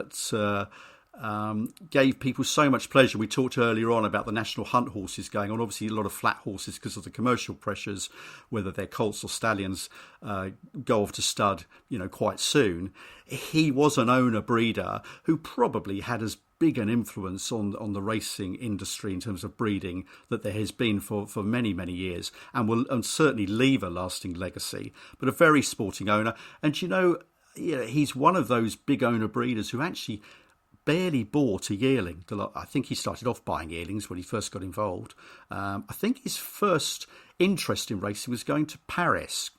that gave people so much pleasure. We talked earlier on about the national hunt horses going on. Obviously, a lot of flat horses because of the commercial pressures, whether they're colts or stallions, go off to stud, quite soon. He was an owner breeder who probably had as big an influence on the racing industry in terms of breeding that there has been for many, many years, and will certainly leave a lasting legacy. But a very sporting owner. And, he's one of those big owner breeders who actually barely bought a yearling. I think he started off buying yearlings when he first got involved. I think his first interest in racing was going to Paris,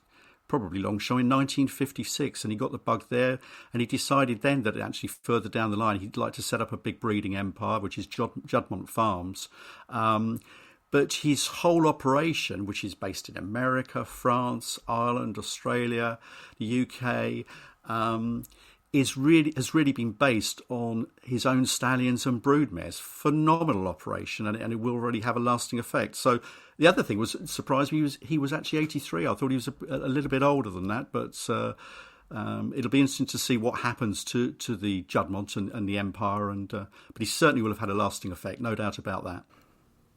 probably Longchamp, in 1956, and he got the bug there, and he decided then that actually further down the line he'd like to set up a big breeding empire, which is Juddmonte Farms. But his whole operation, which is based in America, France, Ireland, Australia, the UK, has really been based on his own stallions and broodmares. Phenomenal operation, and it will really have a lasting effect. So the other thing was surprised me, he was actually 83. I thought he was a little bit older than that, but it'll be interesting to see what happens to the Juddmonte and the Empire. But he certainly will have had a lasting effect, no doubt about that.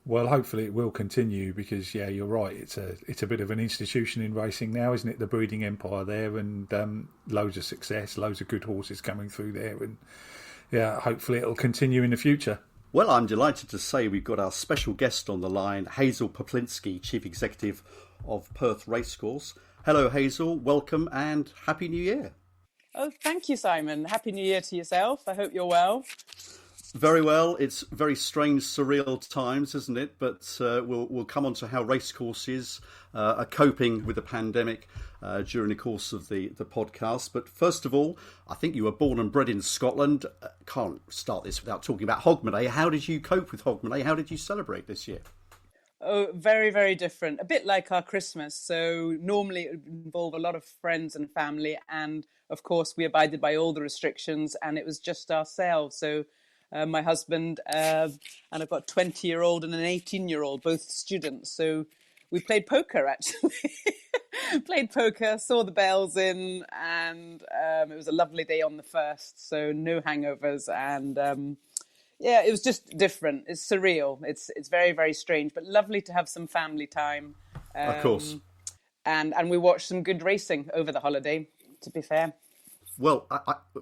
Well, hopefully it will continue because, yeah, you're right. It's a bit of an institution in racing now, isn't it? The breeding empire there, and loads of success, loads of good horses coming through there, and yeah, hopefully it'll continue in the future. Well, I'm delighted to say we've got our special guest on the line, Hazel Peplinski, Chief Executive of Perth Racecourse. Hello, Hazel. Welcome and Happy New Year. Oh, thank you, Simon. Happy New Year to yourself. I hope you're well. Very well. It's very strange, surreal times, isn't it? But we'll come on to how racecourses are coping with the pandemic during the course of the podcast. But first of all, I think you were born and bred in Scotland. Can't start this without talking about Hogmanay. How did you cope with Hogmanay? How did you celebrate this year? Oh, very, very different. A bit like our Christmas. So normally it would involve a lot of friends and family. And of course, we abided by all the restrictions and it was just ourselves. So my husband and I've got a 20-year-old and an 18-year-old, both students. So we played poker, actually. Played poker, saw the bells in, and it was a lovely day on the 1st. So no hangovers. And yeah, it was just different. It's surreal. It's very, very strange, but lovely to have some family time. Of course. And we watched some good racing over the holiday, to be fair. Well,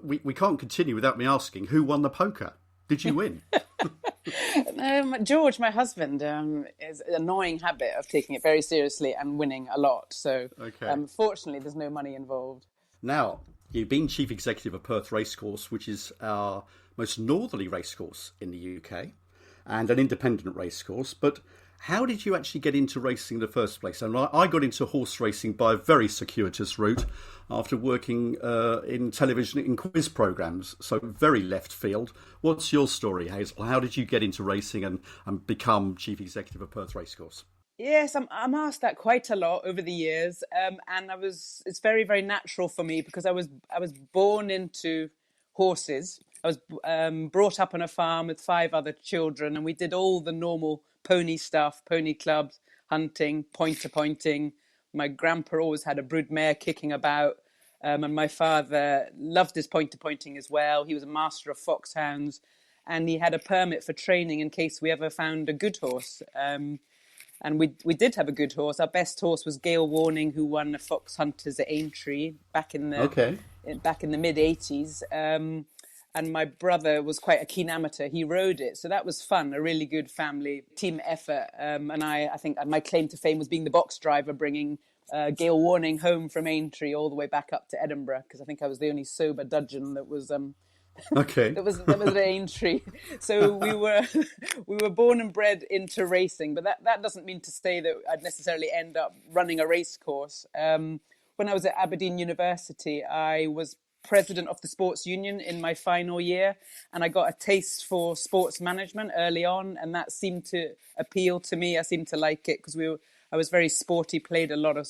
we can't continue without me asking, who won the poker? Did you win? George, my husband, is an annoying habit of taking it very seriously and winning a lot. So fortunately, there's no money involved. Now, you've been Chief Executive of Perth Racecourse, which is our most northerly racecourse in the UK and an independent racecourse. But how did you actually get into racing in the first place? And I got into horse racing by a very circuitous route after working in television in quiz programmes, so very left field. What's your story, Hazel? How did you get into racing and become Chief Executive of Perth Racecourse? Yes, I'm asked that quite a lot over the years, and it's very, very natural for me because I was born into horses. I was brought up on a farm with 5 other children, and we did all the normal pony stuff, pony clubs, hunting, pointing. My grandpa always had a broodmare kicking about, and my father loved his pointing as well. He was a master of foxhounds, and he had a permit for training in case we ever found a good horse. And we did have a good horse. Our best horse was Gale Warning, who won the Fox Hunters at Aintree back in the mid-80s. And my brother was quite a keen amateur. He rode it. So that was fun, a really good family team effort. And I think my claim to fame was being the box driver, bringing Gale Warning home from Aintree all the way back up to Edinburgh, because I think I was the only sober dudgeon that was that was at Aintree. So we were born and bred into racing, but that doesn't mean to say that I'd necessarily end up running a race course. When I was at Aberdeen University, I was president of the sports union in my final year, and I got a taste for sports management early on, and that seemed to appeal to me. I seemed to like it because I was very sporty, played a lot of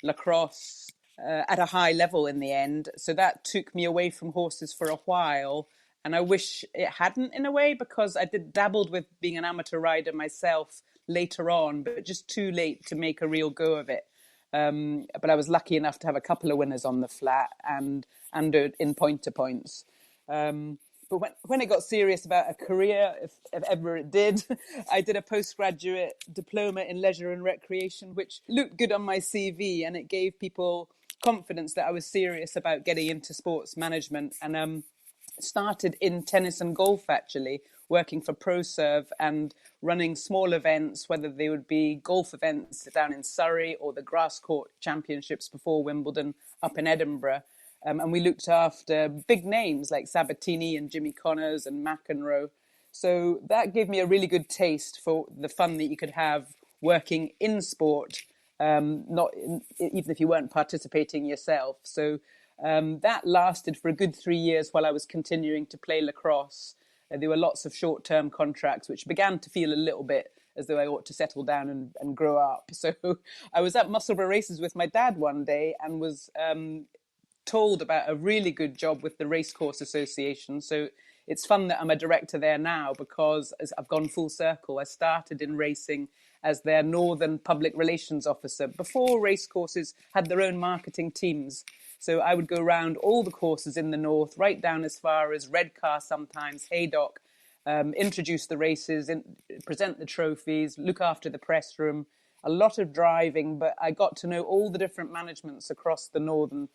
lacrosse at a high level in the end. So that took me away from horses for a while, and I wish it hadn't in a way, because I dabbled with being an amateur rider myself later on, but just too late to make a real go of it. But I was lucky enough to have a couple of winners on the flat and in point-to-points. But when I got serious about a career, if ever it did, I did a postgraduate diploma in leisure and recreation, which looked good on my CV, and it gave people confidence that I was serious about getting into sports management. And started in tennis and golf, actually, working for ProServe and running small events, whether they would be golf events down in Surrey or the grass court championships before Wimbledon up in Edinburgh. And we looked after big names like Sabatini and Jimmy Connors and McEnroe. So that gave me a really good taste for the fun that you could have working in sport, even if you weren't participating yourself. So that lasted for a good 3 years while I was continuing to play lacrosse. There were lots of short-term contracts, which began to feel a little bit as though I ought to settle down and grow up. So I was at Musselburgh Races with my dad one day and was told about a really good job with the Racecourse Association. So it's fun that I'm a director there now, because as I've gone full circle. I started in racing as their Northern Public Relations Officer before racecourses had their own marketing teams. So I would go around all the courses in the north, right down as far as Redcar sometimes, Haydock, introduce the races, present the trophies, look after the press room, a lot of driving, but I got to know all the different managements across the northern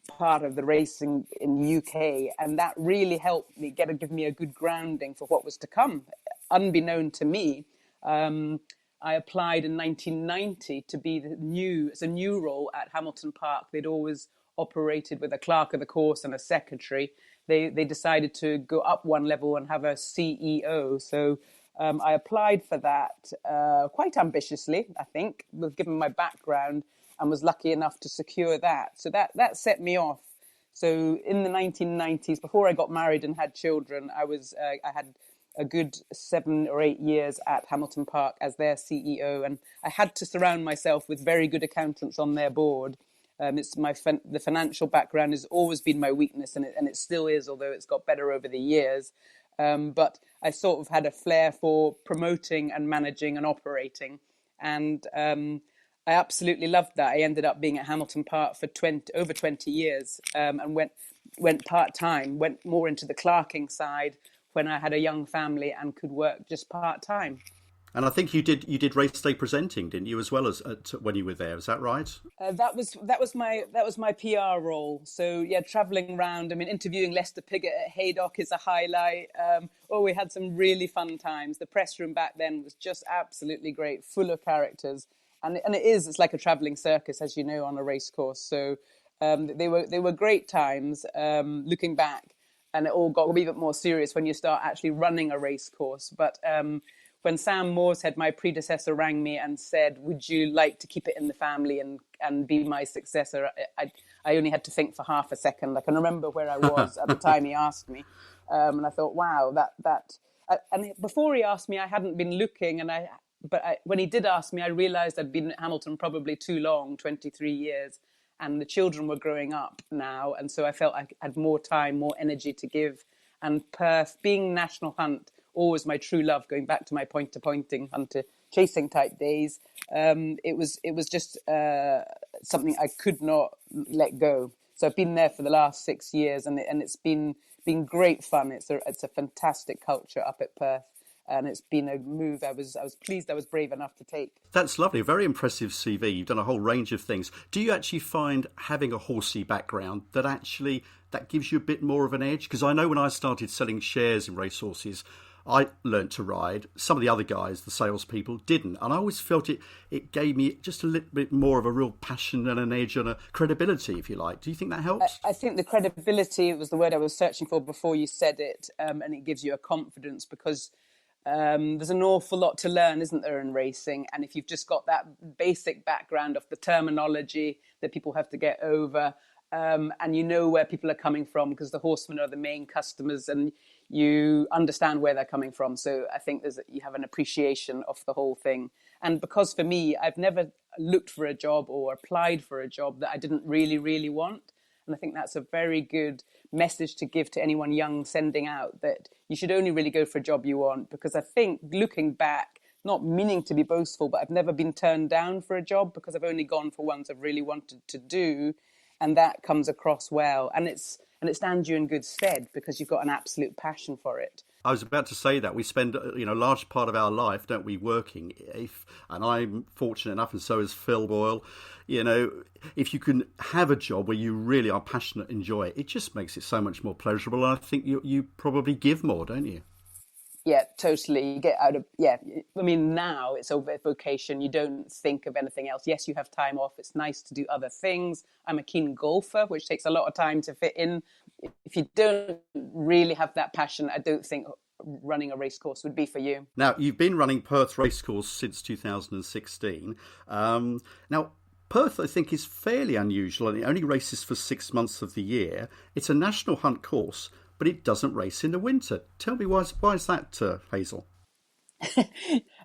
part of the racing in the UK, and that really helped me give me a good grounding for what was to come. Unbeknown to me, I applied in 1990 to be it's a new role at Hamilton Park. They'd always operated with a clerk of the course and a secretary. They decided to go up one level and have a CEO. So I applied for that quite ambitiously, I think, given my background, and was lucky enough to secure that. So that set me off. So in the 1990s, before I got married and had children, I had a good 7 or 8 years at Hamilton Park as their CEO, and I had to surround myself with very good accountants on their board. The financial background has always been my weakness, and it still is, although it's got better over the years. But I sort of had a flair for promoting and managing and operating, and I absolutely loved that. I ended up being at Hamilton Park for over 20 years, and went part-time, went more into the clerking side when I had a young family and could work just part-time. And I think you did race day presenting, didn't you, as well as when you were there? Is that right? That was my PR role. So yeah, travelling around. I mean, interviewing Lester Piggott at Haydock is a highlight. We had some really fun times. The press room back then was just absolutely great, full of characters, and it's like a travelling circus, as you know, on a race course. So they were great times. Looking back, and it all got a wee bit more serious when you start actually running a race course. But when Sam Mooreshead, my predecessor, rang me and said, "Would you like to keep it in the family and be my successor?" I only had to think for half a second. I can remember where I was at the time he asked me, and I thought, "Wow, that." And before he asked me, I hadn't been looking, but when he did ask me, I realised I'd been at Hamilton probably too long, 23 years, and the children were growing up now, and so I felt I had more time, more energy to give. And Perth, being National Hunt, always my true love, going back to my point-to-pointing, hunter chasing type days. It was just something I could not let go. So I've been there for the last 6 years, and it's been great fun. It's a fantastic culture up at Perth, and it's been a move I was pleased I was brave enough to take. That's lovely. A very impressive CV. You've done a whole range of things. Do you actually find having a horsey background that gives you a bit more of an edge? Because I know when I started selling shares in racehorses, I learnt to ride. Some of the other guys, the salespeople, didn't. And I always felt it gave me just a little bit more of a real passion and an edge and a credibility, if you like. Do you think that helps? I think the credibility was the word I was searching for before you said it. And it gives you a confidence because there's an awful lot to learn, isn't there, in racing? And if you've just got that basic background of the terminology that people have to get over, and you know where people are coming from because the horsemen are the main customers and you understand where they're coming from. So I think you have an appreciation of the whole thing. And because for me, I've never looked for a job or applied for a job that I didn't really, really want. And I think that's a very good message to give to anyone young sending out, that you should only really go for a job you want. Because I think looking back, not meaning to be boastful, but I've never been turned down for a job because I've only gone for ones I've really wanted to do. And that comes across well. And and it stands you in good stead because you've got an absolute passion for it. I was about to say that we spend, a large part of our life, don't we, working. And I'm fortunate enough, and so is Phil Boyle. If you can have a job where you really are passionate, enjoy it, it just makes it so much more pleasurable. And I think you probably give more, don't you? Yeah, totally. You get out of, I mean, now it's a vocation. You don't think of anything else. Yes, you have time off. It's nice to do other things. I'm a keen golfer, which takes a lot of time to fit in. If you don't really have that passion, I don't think running a racecourse would be for you. Now, you've been running Perth Racecourse since 2016. Now, Perth, I think, is fairly unusual, and it only races for 6 months of the year. It's a national hunt course, but it doesn't race in the winter. Tell me, why is that, Hazel?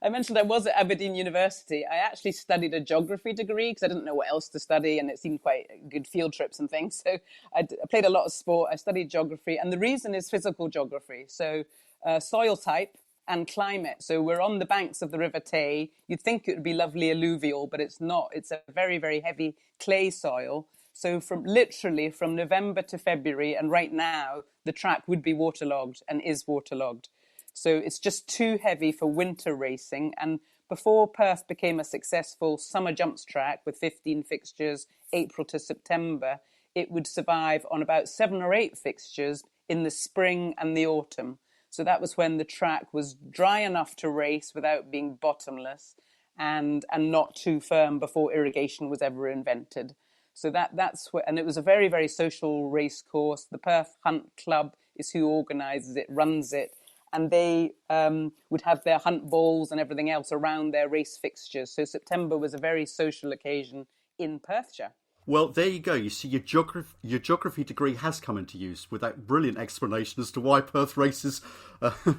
I mentioned I was at Aberdeen University. I actually studied a geography degree because I didn't know what else to study, and it seemed quite good field trips and things. So I played a lot of sport. I studied geography, and the reason is physical geography. So soil type and climate. So we're on the banks of the River Tay. You'd think it would be lovely alluvial, but it's not. It's a very, very heavy clay soil. So from November to February, and right now, the track would be waterlogged and is waterlogged. So it's just too heavy for winter racing. And before Perth became a successful summer jumps track with 15 fixtures, April to September, it would survive on about 7 or 8 fixtures in the spring and the autumn. So that was when the track was dry enough to race without being bottomless and not too firm before irrigation was ever invented. So that's what, and it was a very, very social race course. The Perth Hunt Club is who organises it, runs it, and they would have their hunt balls and everything else around their race fixtures. So September was a very social occasion in Perthshire. Well, there you go. You see, your geography degree has come into use with that brilliant explanation as to why Perth races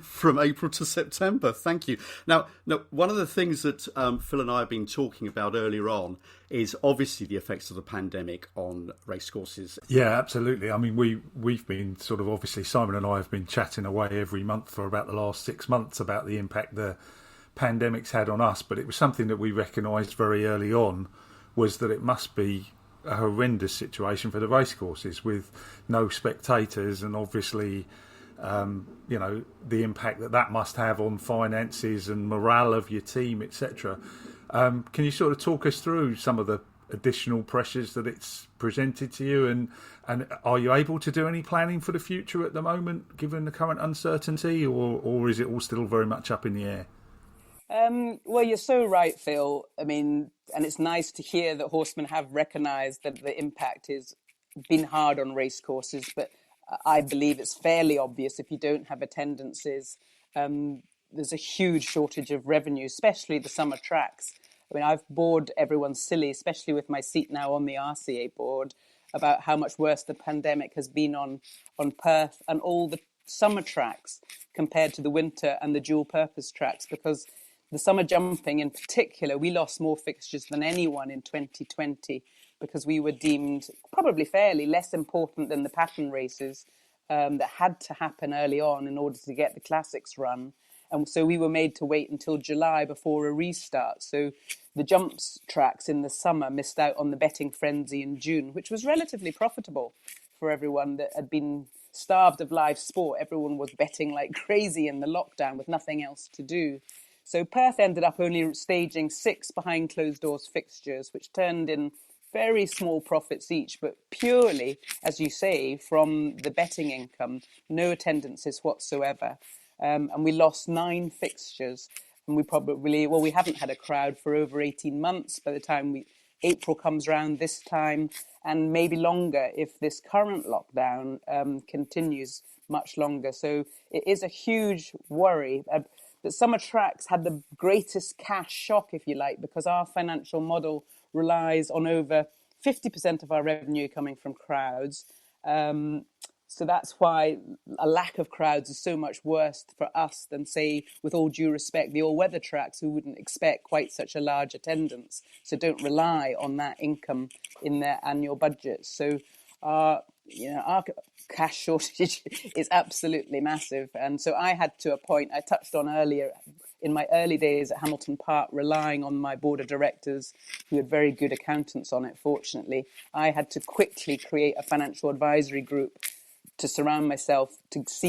from April to September. Thank you. Now, one of the things that Phil and I have been talking about earlier on is obviously the effects of the pandemic on racecourses. Yeah, absolutely. I mean, we've been sort of, obviously, Simon and I have been chatting away every month for about the last 6 months about the impact the pandemic's had on us. But it was something that we recognised very early on, was that it must be a horrendous situation for the racecourses with no spectators, and obviously the impact that must have on finances and morale of your team, etc. Can you sort of talk us through some of the additional pressures that it's presented to you, and are you able to do any planning for the future at the moment given the current uncertainty, or is it all still very much up in the air? Well, you're so right, Phil. I mean, and it's nice to hear that horsemen have recognised that the impact has been hard on racecourses, but I believe it's fairly obvious if you don't have attendances. There's a huge shortage of revenue, especially the summer tracks. I mean, I've bored everyone silly, especially with my seat now on the RCA board, about how much worse the pandemic has been on Perth and all the summer tracks compared to the winter and the dual purpose tracks, because the summer jumping in particular, we lost more fixtures than anyone in 2020 because we were deemed probably fairly less important than the pattern races that had to happen early on in order to get the classics run. And so we were made to wait until July before a restart. So the jumps tracks in the summer missed out on the betting frenzy in June, which was relatively profitable for everyone that had been starved of live sport. Everyone was betting like crazy in the lockdown with nothing else to do. So Perth ended up only staging 6 behind closed doors fixtures, which turned in very small profits each, but purely, as you say, from the betting income, no attendances whatsoever. And we lost 9 fixtures, and we haven't had a crowd for over 18 months by the time April comes round this time, and maybe longer if this current lockdown continues much longer. So it is a huge worry. The summer tracks had the greatest cash shock, if you like, because our financial model relies on over 50% of our revenue coming from crowds. So that's why a lack of crowds is so much worse for us than, say, with all due respect, the all-weather tracks, who wouldn't expect quite such a large attendance, so don't rely on that income in their annual budgets. So our cash shortage is absolutely massive. And so I had to a point, I touched on earlier, in my early days at Hamilton Park, relying on my board of directors, who had very good accountants on it, fortunately, I had to quickly create a financial advisory group to surround myself, to see